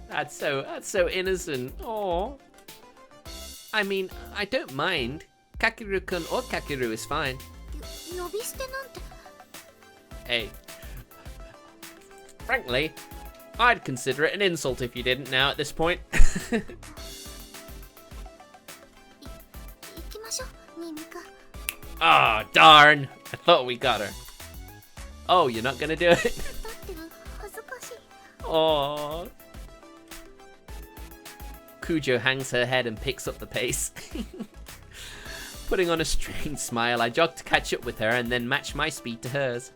That's so innocent. Aww. I mean, I don't mind. Kakeru-kun or Kakeru is fine. 呼び捨てなんて。 Hey. Frankly, I'd consider it an insult if you didn't now at this point. 行きましょう、ニンニク。 Ah, darn. I thought we got her. Oh, you're not gonna do it? 立ってる、恥ずかしい。 Aww. Kujo hangs her head and picks up the pace. Putting on a strange smile, I jog to catch up with her and then match my speed to hers.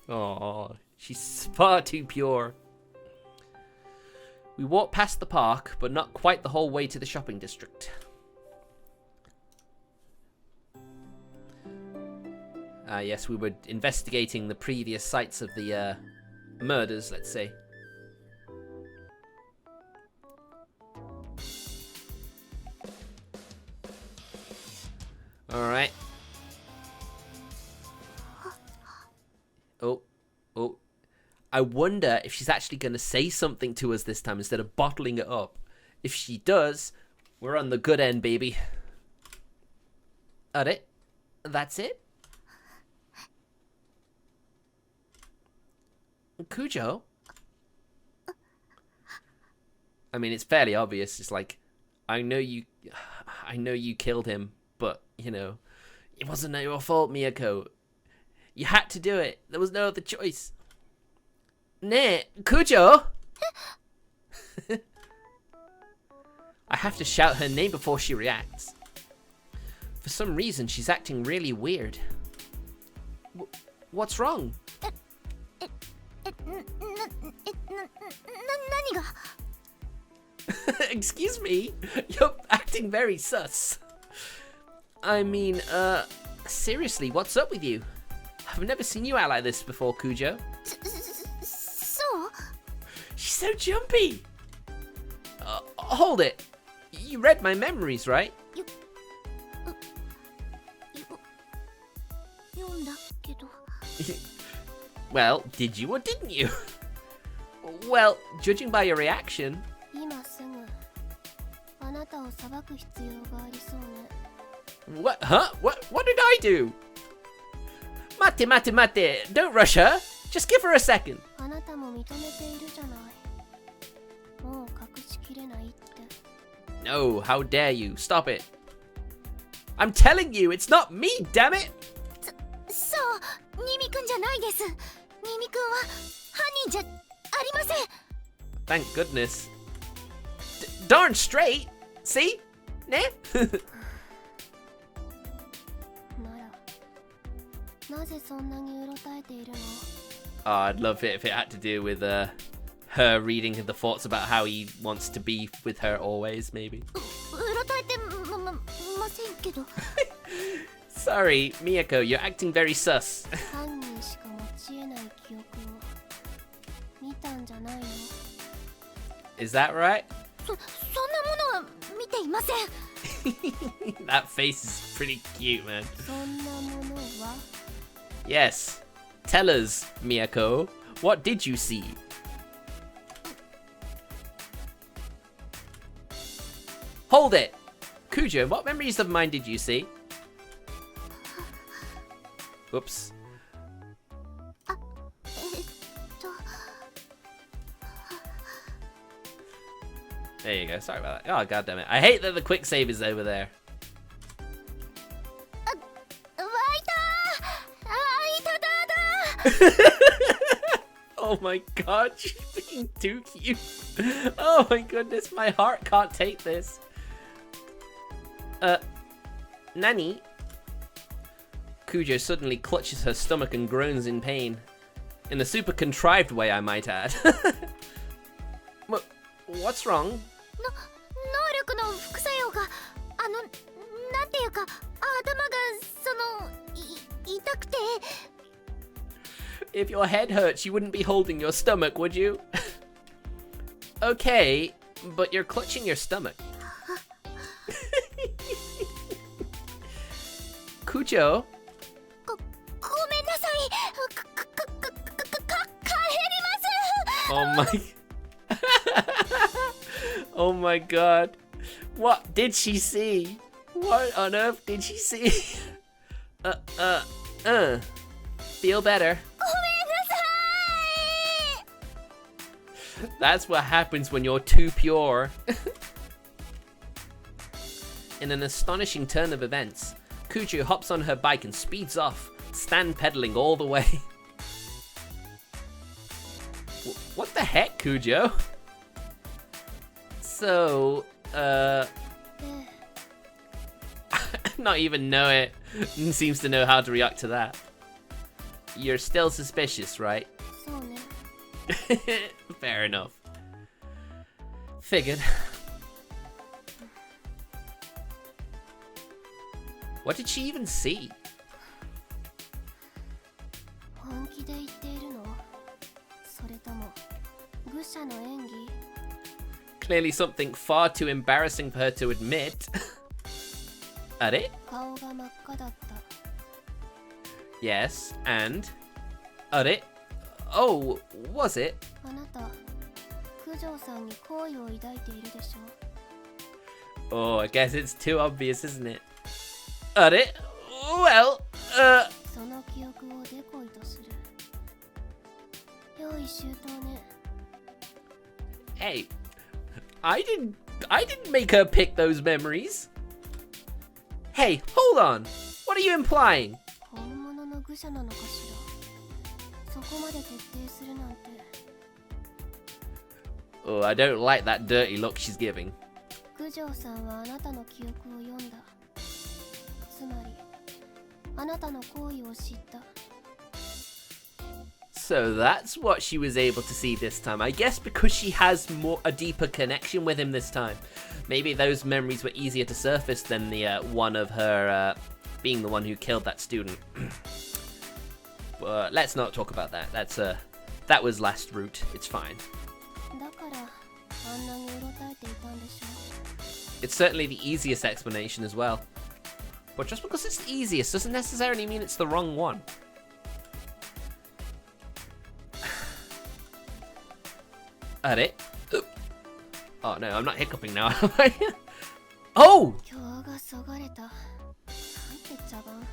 Aww, she's far too pure. We walk past the park, but not quite the whole way to the shopping district. Yes, we were investigating the previous sites of the murders, let's say. Alright. Oh. I wonder if she's actually going to say something to us this time instead of bottling it up. If she does, we're on the good end, baby. Alright, that's it. Kujo? I mean, it's fairly obvious. It's like, I know you killed him, but, you know, it wasn't your fault, Miyako. You had to do it. There was no other choice. Ne, Kujo! I have to shout her name before she reacts. For some reason, she's acting really weird. What's wrong? 何が Excuse me? You're acting very sus. I mean, seriously, what's up with you? I've never seen you out like this before, Kujo. そう She's so jumpy. Hold it. You read my memories, right? 読んだけど Well, did you or didn't you? Well, judging by your reaction... 今すぐあなたを裁く必要がありそうね What? Huh? What did I do? Mate, mate, mate. Don't rush her. Just give her a second. あなたも認めているじゃないもう隠しきれないって No, how dare you. Stop it. I'm telling you, it's not me, damn it. そうニミくんじゃないですニミくんは犯人じゃありません Thank goodness. Darn straight. See? Nah? ならなぜそんなにうろたえているの Oh, I'd love it if it had to do with her reading the thoughts about how he wants to be with her always, maybe. うろたえてませんけど Sorry, Miyako, you're acting very sus. 犯人しか持ち得ない記憶を見たんじゃないの Is that right? そんなものは見ていません That face is pretty cute, man. そんなものは Yes. Tell us, Miyako. What did you see? Hold it! Kujo, what memories of mine did you see? Whoops. と There you go. Sorry about that. Oh, god damn it. I hate that the quick save is over there. 湧いただ Oh my god, she's being too cute. Oh my goodness, my heart can't take this. Nani? Kujo suddenly clutches her stomach and groans in pain. In a super contrived way, I might add. What's wrong? 能力の副作用がなんていうか頭が痛くて If your head hurts, you wouldn't be holding your stomach, would you? Okay, but you're clutching your stomach. Kujo? ごめんなさい帰り Oh my... Oh my god. What did she see? What on earth did she see? Feel better. ごめんなさい That's what happens when you're too pure. In an astonishing turn of events, Kujo hops on her bike and speeds off, stand pedaling all the way. What the heck, Kujo? So, not even know it. Seems to know how to react to that. You're still suspicious, right? そうね Fair enough. Figured. What did she even see? 本気で言っているのそれとも愚者の演技 Clearly something far too embarrassing for her to admit. At it? 顔が真っ赤だった Yes, and? At it? Oh, was it? あなた九条さんに好意を抱いているでしょ Oh, I guess it's too obvious, isn't it? It? Well, その記憶をデコイとする用意周到ね hey, I didn't make her pick those memories. Hey, hold on. What are you implying? 本物の愚者なのかしらそこまで徹底するなんて Oh, I don't like that dirty look she's giving. 九条さんはあなたの記憶を読んだつまりあなたの行為を知った So that's what she was able to see this time. I guess because she has a deeper connection with him this time. Maybe those memories were easier to surface than the one of her being the one who killed that student. But let's not talk about that. That was last route. It's fine. だからあんなにうろたえていたんでしょ It's certainly the easiest explanation as well. But just because it's the easiest doesn't necessarily mean it's the wrong one. It? Oh no, I'm not hiccuping now, am I? Oh! 今日がそがれたなんて茶番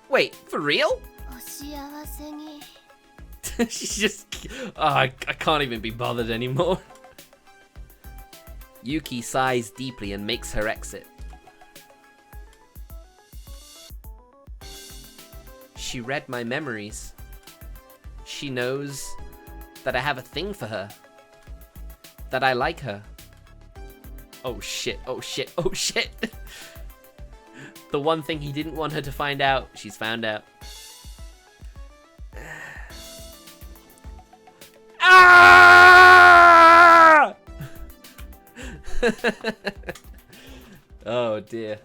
Wait, for real? お幸せに She's just... Oh, I can't even be bothered anymore. Yuki sighs deeply and makes her exit. She read my memories. She knows that I have a thing for her. That I like her. Oh shit, oh shit, oh shit. The one thing he didn't want her to find out, she's found out. Ah! Oh dear.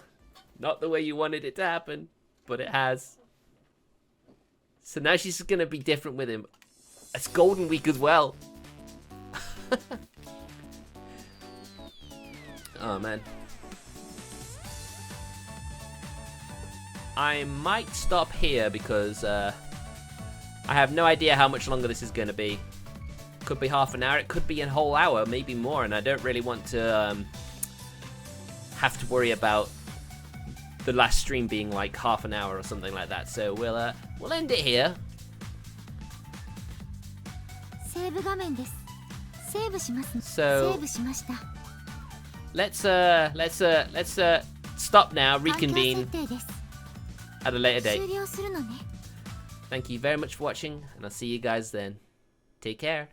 Not the way you wanted it to happen, but it has. So now she's just gonna be different with him. It's Golden Week as well. Oh man. I might stop here because I have no idea how much longer this is going to be. Could be half an hour, it could be a whole hour, maybe more, and I don't really want to have to worry about the last stream being like half an hour or something like that. So we'll end it here. セーブ画面ですセーブします So セーブしました let's stop now, 環境 reconvene 設定です at a later date. 終了するのね Thank you very much for watching, and I'll see you guys then. Take care.